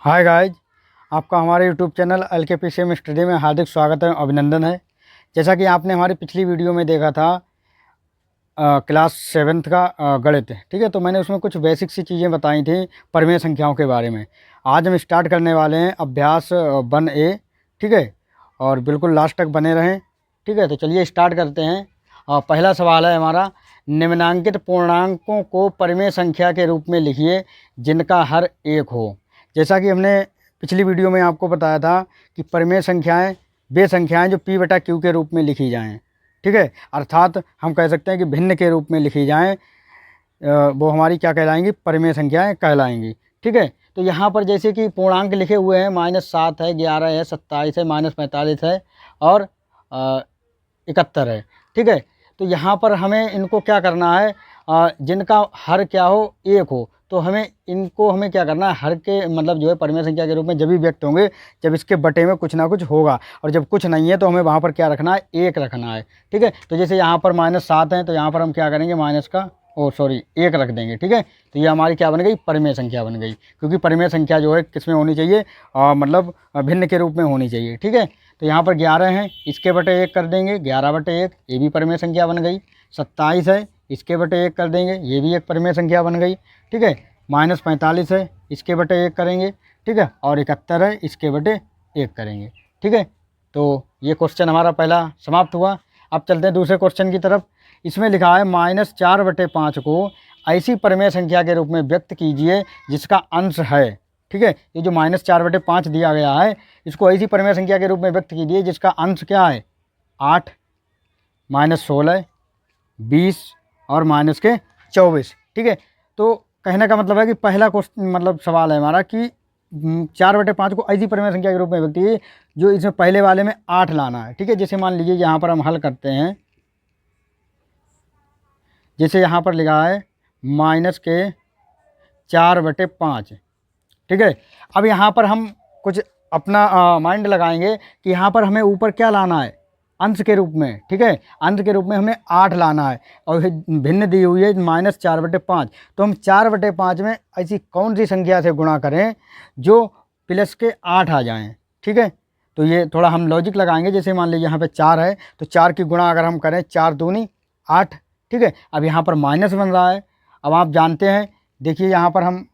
Hi guys, आपका हमारे YouTube channel LKPCM study में हार्दिक स्वागत है, अभिनंदन है। जैसा कि आपने हमारी पिछली वीडियो में देखा था क्लास 7th का गणित, ठीक है। तो मैंने उसमें कुछ बेसिक सी चीज़ें बताई थी परिमेय संख्याओं के बारे में। आज हम स्टार्ट करने वाले हैं अभ्यास 1A, ठीक है। और बिल्कुल लास्ट तक बने रहें, ठीक है। तो चलिए स्टार्ट करते हैं। पहला सवाल है हमारा, निम्नांकित पूर्णांकों को परिमेय संख्या के रूप में लिखिए जिनका हर एक हो। जैसा कि हमने पिछली वीडियो में आपको बताया था कि परिमेय संख्याएं वे संख्याएं जो P/Q के रूप में लिखी जाएं, ठीक है। अर्थात हम कह सकते हैं कि भिन्न के रूप में लिखी जाएं, वो हमारी क्या कहलाएंगी, परिमेय संख्याएं कहलाएंगी, ठीक है। तो यहाँ पर जैसे कि पूर्णांक लिखे हुए हैं, -7 है, 11 है, 27 है, -45 है और 71 है, ठीक है। तो यहाँ पर हमें इनको क्या करना है, जिनका हर क्या हो, एक हो। तो हमें क्या करना है, हर के मतलब जो है परिमेय संख्या के रूप में जब भी व्यक्त होंगे जब इसके बटे में कुछ ना कुछ होगा, और जब कुछ नहीं है तो हमें वहाँ पर क्या रखना है, एक रखना है, ठीक है। तो जैसे यहाँ पर -7 है तो यहाँ पर हम क्या करेंगे, एक रख देंगे, ठीक है। तो ये हमारी क्या बन गई, परिमेय संख्या बन गई, क्योंकि परिमेय संख्या जो है किस में होनी चाहिए, मतलब भिन्न के रूप में होनी चाहिए, ठीक है। तो यहाँ पर 11 है, इसके बटे 1 कर देंगे, 11/1, ये भी परिमेय संख्या बन गई। 27 है, इसके बटे 1 कर देंगे, ये भी एक परिमेय संख्या बन गई, ठीक है। -45 है, इसके बटे 1 करेंगे, ठीक है। और 71 है, इसके बटे 1 करेंगे, ठीक है। तो ये क्वेश्चन हमारा पहला समाप्त हुआ। अब चलते हैं दूसरे क्वेश्चन की तरफ। इसमें लिखा है -4/5 को ऐसी परिमेय संख्या के रूप में व्यक्त कीजिए जिसका अंश है, ठीक है। ये जो -4/5 दिया गया है, इसको ऐसी परिमेय संख्या के रूप में व्यक्त कीजिए जिसका अंश क्या है, 8, -16, 20 और -24, ठीक है। तो कहने का मतलब है कि पहला क्वेश्चन मतलब सवाल है हमारा कि 4/5 को ऐसी परिमेय संख्या के रूप में व्यक्त कीजिए जो इसमें पहले वाले में 8 लाना है, ठीक है। जैसे मान लीजिए यहाँ पर हम हल करते हैं, जैसे यहाँ पर लिखा है -4/5, ठीक है। अब यहाँ पर हम कुछ अपना माइंड लगाएंगे कि यहाँ पर हमें ऊपर क्या लाना है, अंश के रूप में, ठीक है। अंश के रूप में हमें 8 लाना है और भिन्न दी हुई है -4/5। तो हम 4/5 में ऐसी कौन सी संख्या से गुणा करें जो प्लस के 8 आ जाएं, ठीक है। तो ये थोड़ा हम लॉजिक लगाएंगे। जैसे मान लीजिए यहाँ पे 4 है तो 4 की गुणा अगर हम करें, 4 दूनी 8, ठीक है। अब यहाँ पर माइनस बन रहा है। अब आप जानते हैं, देखिए यहाँ पर हम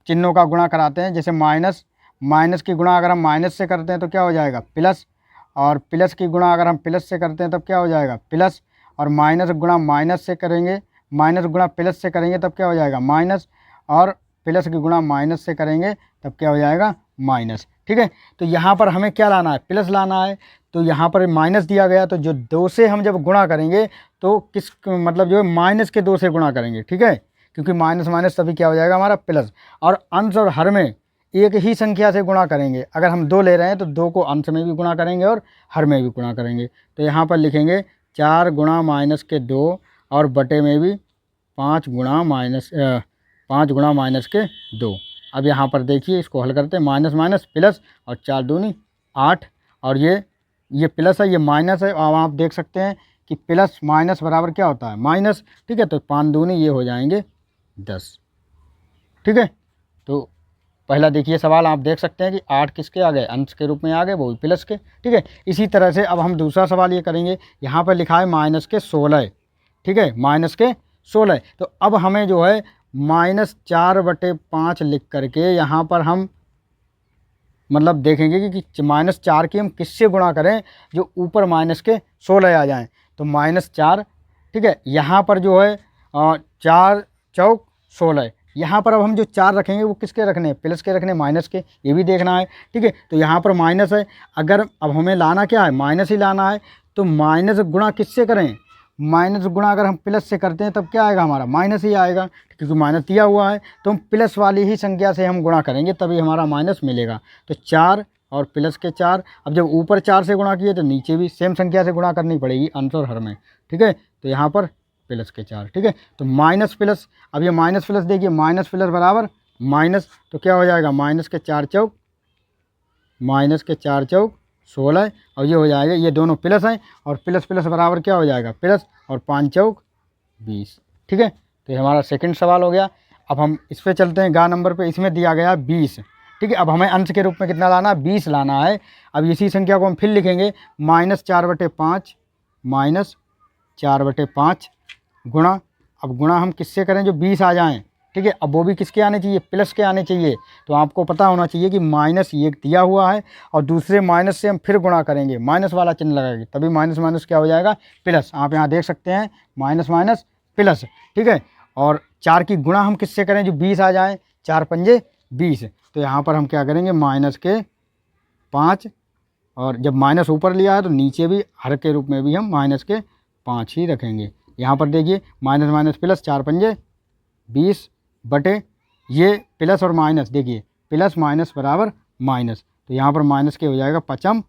चिन्हों का गुणा कराते हैं। जैसे माइनस की गुणा अगर हम माइनस से करते हैं तो क्या हो जाएगा, प्लस। और प्लस की गुणा अगर हम प्लस से करते हैं तब क्या हो जाएगा, प्लस। और माइनस गुणा माइनस से करेंगे, माइनस गुणा प्लस से करेंगे तब क्या हो जाएगा, माइनस। और प्लस की गुणा माइनस से करेंगे तब क्या हो जाएगा, माइनस, ठीक है। तो यहाँ पर हमें क्या लाना है, प्लस लाना है। तो यहाँ पर माइनस दिया गया, तो जो 2 से हम जब गुणा करेंगे तो किस मतलब जो है माइनस के 2 से गुणा करेंगे, ठीक है। क्योंकि माइनस माइनस तभी क्या हो जाएगा हमारा, प्लस। और अंश और हर में एक ही संख्या से गुणा करेंगे। अगर हम 2 ले रहे हैं तो 2 को अंश में भी गुणा करेंगे और हर में भी गुणा करेंगे। तो यहाँ पर लिखेंगे 4 गुणा -2 और बटे में भी 5 गुणा माइनस के 2। अब यहाँ पर देखिए, इसको हल करते हैं, माइनस माइनस प्लस और 4 दूनी 8, और ये प्लस है, ये माइनस है। अब आप देख सकते हैं कि प्लस माइनस बराबर क्या होता है, माइनस, ठीक है। तो 5 दूनी ये हो जाएंगे 10, ठीक है। तो पहला देखिए सवाल, आप देख सकते हैं कि 8 किसके आ गए, अंश के रूप में आ गए, वो भी प्लस के, ठीक है। इसी तरह से अब हम दूसरा सवाल ये करेंगे। यहाँ पर लिखा है -16, ठीक है, -16। तो अब हमें जो है -4/5 लिख करके यहाँ पर हम मतलब देखेंगे कि -4 की हम किससे गुणा करें जो ऊपर -16 आ जाएं। तो -4, ठीक है। यहाँ पर जो है 4 चौक 16। यहाँ पर अब हम जो 4 रखेंगे वो किसके रखने हैं, प्लस के रखने, माइनस के, ये भी देखना है, ठीक है। तो यहाँ पर माइनस है, अगर अब हमें लाना क्या है, माइनस ही लाना है। तो माइनस गुणा किससे करें, माइनस गुणा अगर हम प्लस से करते हैं तब क्या आएगा, हमारा माइनस ही आएगा, क्योंकि माइनस दिया हुआ है। तो हम प्लस वाली ही संख्या से हम गुणा करेंगे तभी हमारा माइनस मिलेगा। तो 4 और प्लस के 4। अब जब ऊपर 4 से गुणा किए तो नीचे भी सेम संख्या से गुणा करनी पड़ेगी, अंश और हर में, ठीक है। तो यहाँ पर प्लस के 4, ठीक है। तो माइनस प्लस, अब ये माइनस प्लस देखिए, माइनस प्लस बराबर माइनस। तो क्या हो जाएगा, -4 चौक 16, और ये हो जाएगा, ये दोनों प्लस हैं और प्लस प्लस बराबर क्या हो जाएगा, प्लस, और 5 चौक 20, ठीक है। तो ये हमारा सेकंड सवाल हो गया। अब हम इस पर चलते हैं, गा नंबर पे। इसमें दिया गया 20, ठीक है। अब हमें अंश के रूप में कितना लाना है, 20 लाना है। अब इसी संख्या को हम फिर लिखेंगे -4/5 -4/5 गुणा, अब गुणा हम किससे करें, जो 20 आ जाएं, ठीक है। अब वो भी किसके आने चाहिए, प्लस के आने चाहिए। तो आपको पता होना चाहिए कि माइनस ये दिया हुआ है और दूसरे माइनस से हम फिर गुणा करेंगे, माइनस वाला चिन्ह लगाएंगे, तभी माइनस माइनस क्या हो जाएगा, प्लस। आप यहाँ देख सकते हैं माइनस माइनस प्लस, ठीक है। और 4 की गुणा हम किससे करें, जो 20 आ जाए, 4 पंजे 20। तो यहाँ पर हम क्या करेंगे, -5, और जब माइनस ऊपर लिया है तो नीचे भी हर के रूप में भी हम -5 ही रखेंगे। यहाँ पर देखिए माइनस माइनस प्लस, 4 पंजे 20 बटे ये प्लस और माइनस, देखिए प्लस माइनस बराबर माइनस, तो यहाँ पर माइनस के हो जाएगा 5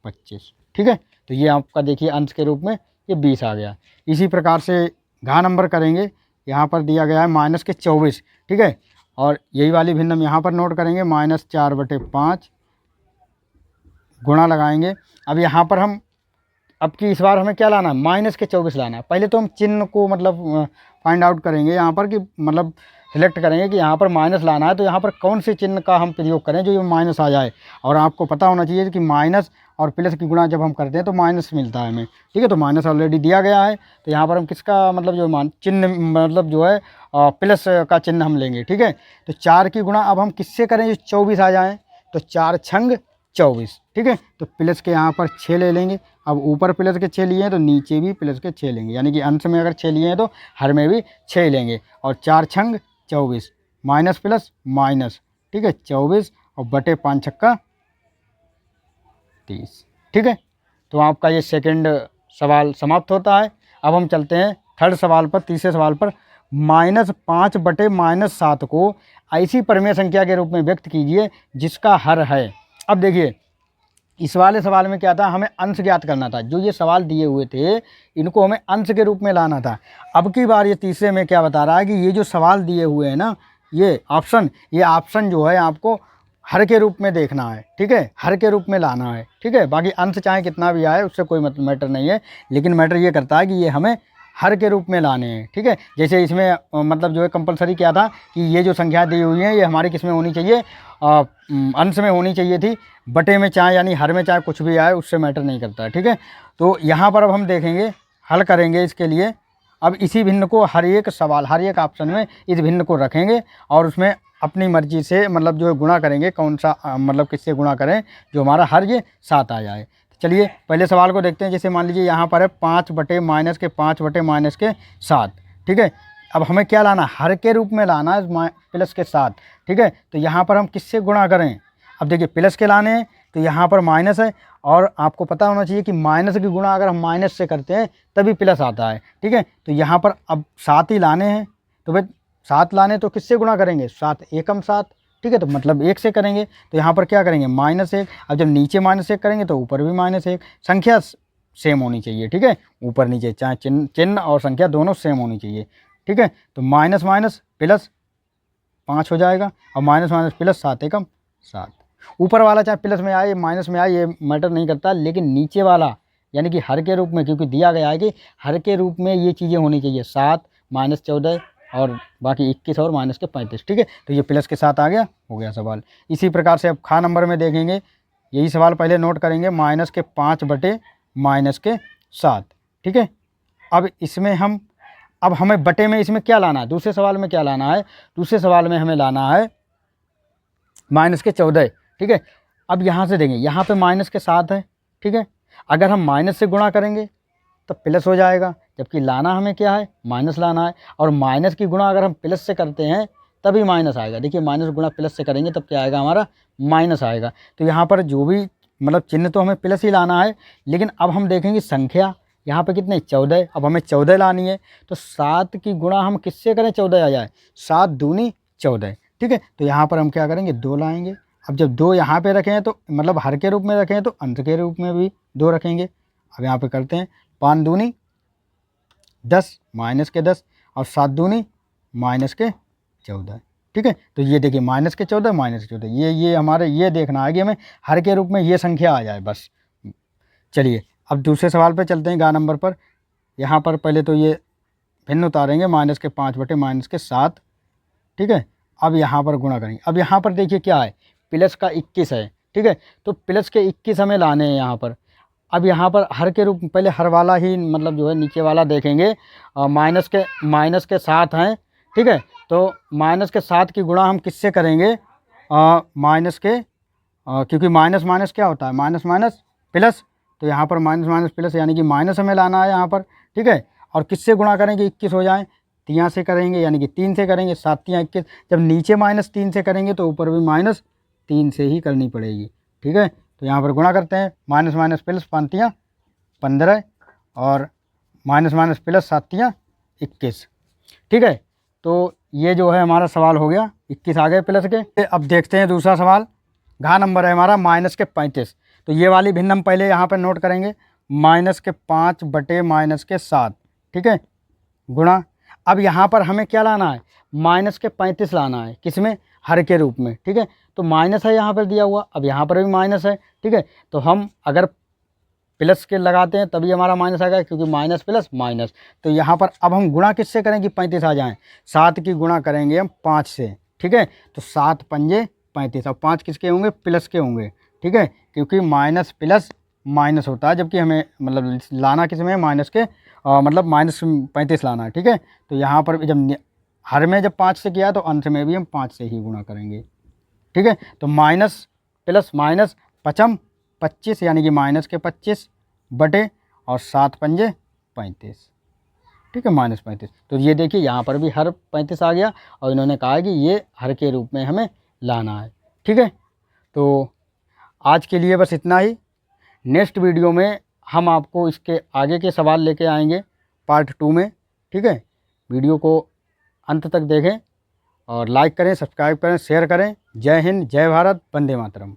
25, ठीक है। तो ये आपका देखिए अंश के रूप में ये 20 आ गया। इसी प्रकार से घा नंबर करेंगे, यहाँ पर दिया गया है -24, ठीक है। और यही वाली भिन्न हम यहाँ पर नोट करेंगे, -4/5 गुणा लगाएंगे। अब यहाँ पर हम अब की इस बार हमें क्या लाना है, -24 लाना है। पहले तो हम चिन्ह को मतलब फाइंड आउट करेंगे यहाँ पर, कि मतलब सिलेक्ट करेंगे कि यहाँ पर माइनस लाना है, तो यहाँ पर कौन से चिन्ह का हम प्रयोग करें जो ये माइनस आ जाए। और आपको पता होना चाहिए कि माइनस और प्लस की गुणा जब हम करते हैं तो माइनस मिलता है हमें, ठीक है। तो माइनस ऑलरेडी दिया गया है, तो यहाँ पर हम किसका मतलब जो चिन्ह मतलब जो है प्लस का चिन्ह हम लेंगे, ठीक है। तो 4 की गुणा अब हम किससे करें, जो 24 आ जाएँ, तो 4 छंग 24, ठीक है। तो प्लस के यहाँ पर 6 ले लेंगे। अब ऊपर प्लस के 6 लिए हैं तो नीचे भी प्लस के 6 लेंगे, यानी कि अंश में अगर 6 लिए हैं तो हर में भी 6 लेंगे। और 4 छंग 24, माइनस प्लस माइनस, ठीक है, 24 और बटे 5 छक्का 30, ठीक है। तो आपका ये सेकंड सवाल समाप्त होता है। अब हम चलते हैं थर्ड सवाल पर, तीसरे सवाल पर। -5 बटे -7 को ऐसी परिमेय संख्या के रूप में व्यक्त कीजिए जिसका हर है। अब देखिए इस वाले सवाल में क्या था, हमें अंश ज्ञात करना था। जो ये सवाल दिए हुए थे इनको हमें अंश के रूप में लाना था। अब की बार ये तीसरे में क्या बता रहा है कि ये जो सवाल दिए हुए हैं ना, ये ऑप्शन जो है आपको हर के रूप में देखना है, ठीक है, हर के रूप में लाना है, ठीक है। बाकी अंश चाहे कितना भी आए उससे कोई मैटर नहीं है, लेकिन मैटर ये करता है कि ये हमें हर के रूप में लाने हैं, ठीक है। जैसे इसमें मतलब जो है कंपलसरी क्या था कि ये जो संख्या दी हुई है ये हमारी किस में होनी चाहिए, अंश में होनी चाहिए थी। बटे में चाहे यानी हर में चाहे कुछ भी आए उससे मैटर नहीं करता है, ठीक है। तो यहाँ पर अब हम देखेंगे, हल करेंगे इसके लिए। अब इसी भिन्न को हर एक सवाल, हर एक ऑप्शन में इस भिन्न को रखेंगे और उसमें अपनी मर्जी से मतलब जो है गुणा करेंगे, कौन सा मतलब किससे गुणा करें जो हमारा हर ये 7 आ जाए। चलिए पहले सवाल को देखते हैं। जैसे मान लीजिए यहाँ पर है 5 बटे -7, ठीक है। अब हमें क्या लाना, हर के रूप में लाना है प्लस के साथ, ठीक है। तो यहाँ पर हम किससे गुणा करें, अब देखिए प्लस के लाने हैं तो यहाँ पर माइनस है, और आपको पता होना चाहिए कि माइनस की गुणा अगर हम माइनस से करते हैं तभी प्लस आता है, ठीक है। तो यहाँ पर अब 7 ही लाने हैं, तो भाई 7 लाने तो किससे गुणा करेंगे, 7 एकम 7, ठीक है। तो मतलब 1 से करेंगे, तो यहाँ पर क्या करेंगे -1। अब जब नीचे -1 करेंगे तो ऊपर भी -1। संख्या सेम होनी चाहिए, ठीक है, ऊपर नीचे चाहे चिन्ह और संख्या दोनों सेम होनी चाहिए, ठीक है। तो माइनस माइनस प्लस 5 हो जाएगा, और माइनस माइनस प्लस 7 एकम 7। ऊपर वाला चाहे प्लस में आए माइनस में आए ये मैटर नहीं करता, लेकिन नीचे वाला यानी कि हर के रूप में, क्योंकि दिया गया है कि हर के रूप में ये चीज़ें होनी चाहिए, 7 -14 और बाकी 21 और माइनस के 35, ठीक है। तो ये प्लस के साथ आ गया, हो गया सवाल। इसी प्रकार से अब खा नंबर में देखेंगे, यही सवाल पहले नोट करेंगे, -5 बटे -7, ठीक है। अब इसमें अब हमें बटे में इसमें क्या लाना है, दूसरे सवाल में क्या लाना है, दूसरे सवाल में हमें लाना है -14, ठीक है। अब यहाँ से देखेंगे, यहाँ पे -7 है, ठीक है। अगर हम माइनस से गुणा करेंगे तो प्लस हो जाएगा, जबकि लाना हमें क्या है, माइनस लाना है। और माइनस की गुणा अगर हम प्लस से करते हैं तभी माइनस आएगा। देखिए माइनस गुणा प्लस से करेंगे तब क्या आएगा, हमारा माइनस आएगा। तो यहाँ पर जो भी मतलब चिन्ह तो हमें प्लस ही लाना है, लेकिन अब हम देखेंगे संख्या यहाँ पे कितने, 14। अब हमें 14 लानी है, तो 7 की गुणा हम किससे करें, 14 आ जाए, 7 दूनी 14, ठीक है। तो यहाँ पर हम क्या करेंगे, 2 लाएंगे। अब जब 2 यहाँ पे रखे हैं तो मतलब हर के रूप में रखे हैं तो अंश के रूप में भी 2 रखेंगे। अब यहाँ पे करते हैं, 5 दूनी 10 माइनस के 10 और 7 दूनी -14, ठीक है। तो ये देखिए -14 -14, ये हमारे ये देखना है कि हमें हर के रूप में ये संख्या आ जाए बस। चलिए अब दूसरे सवाल पे चलते हैं, गा नंबर पर। यहाँ पर पहले तो ये भिन्न उतारेंगे, -5 बटे -7, ठीक है। अब यहाँ पर गुणा करेंगे। अब यहाँ पर देखिए क्या है, प्लस का 21 है, ठीक है। तो प्लस के 21 हमें लाने हैं यहाँ पर। अब यहाँ पर हर के रूप में पहले हर वाला ही मतलब जो है नीचे वाला देखेंगे, माइनस के 7 हैं, ठीक है। तो माइनस के 7 की गुणा हम किससे करेंगे, माइनस के क्योंकि माइनस माइनस क्या होता है, माइनस माइनस प्लस, तो यहाँ पर माइनस माइनस प्लस यानी कि माइनस हमें लाना है यहाँ पर, ठीक है। और किससे गुणा करेंगे 21 हो जाए, 3 से करेंगे यानी कि 3 से करेंगे, 7 3 21। जब नीचे -3 से करेंगे तो ऊपर भी -3 से ही करनी पड़ेगी, ठीक है। तो यहाँ पर गुणा करते हैं, माइनस माइनस प्लस 5 15 और माइनस माइनस प्लस 7 21, ठीक है। तो ये जो है हमारा सवाल हो गया, 21 आ गए प्लस के। अब देखते हैं दूसरा सवाल। घा नंबर है हमारा माइनस के 35। तो ये वाली भिन्न हम पहले यहाँ पर नोट करेंगे, -5 बटे -7, ठीक है, गुणा। अब यहाँ पर हमें क्या लाना है, -35 लाना है, किसमें, हर के रूप में, ठीक है। तो माइनस है यहाँ पर दिया हुआ, अब यहाँ पर भी माइनस है, ठीक है। तो हम अगर प्लस के लगाते हैं तभी हमारा माइनस आएगा, क्योंकि माइनस प्लस माइनस। तो यहाँ पर अब हम गुणा किससे करेंगे, 35 आ जाएँ, 7 की गुणा करेंगे हम 5 से, ठीक है। तो 7 पंजे 35, और 5 किसके होंगे, प्लस के होंगे, ठीक है, क्योंकि माइनस प्लस माइनस होता है, जबकि हमें मतलब लाना किस में, माइनस के मतलब -35 लाना है, ठीक है। तो यहाँ पर जब हर में जब 5 से किया तो अंश में भी हम 5 से ही गुणा करेंगे, ठीक है। तो माइनस प्लस माइनस 5 25 यानी कि माइनस के 25 बटे और 7 पंजे 35, ठीक है, -35। तो ये देखिए यहाँ पर भी हर 35 आ गया, और इन्होंने कहा है कि ये हर के रूप में हमें लाना है, ठीक है। तो आज के लिए बस इतना ही। नेक्स्ट वीडियो में हम आपको इसके आगे के सवाल लेके आएंगे पार्ट 2 में, ठीक है। वीडियो को अंत तक देखें और लाइक करें, सब्सक्राइब करें, शेयर करें। जय हिंद, जय भारत, वंदे मातरम।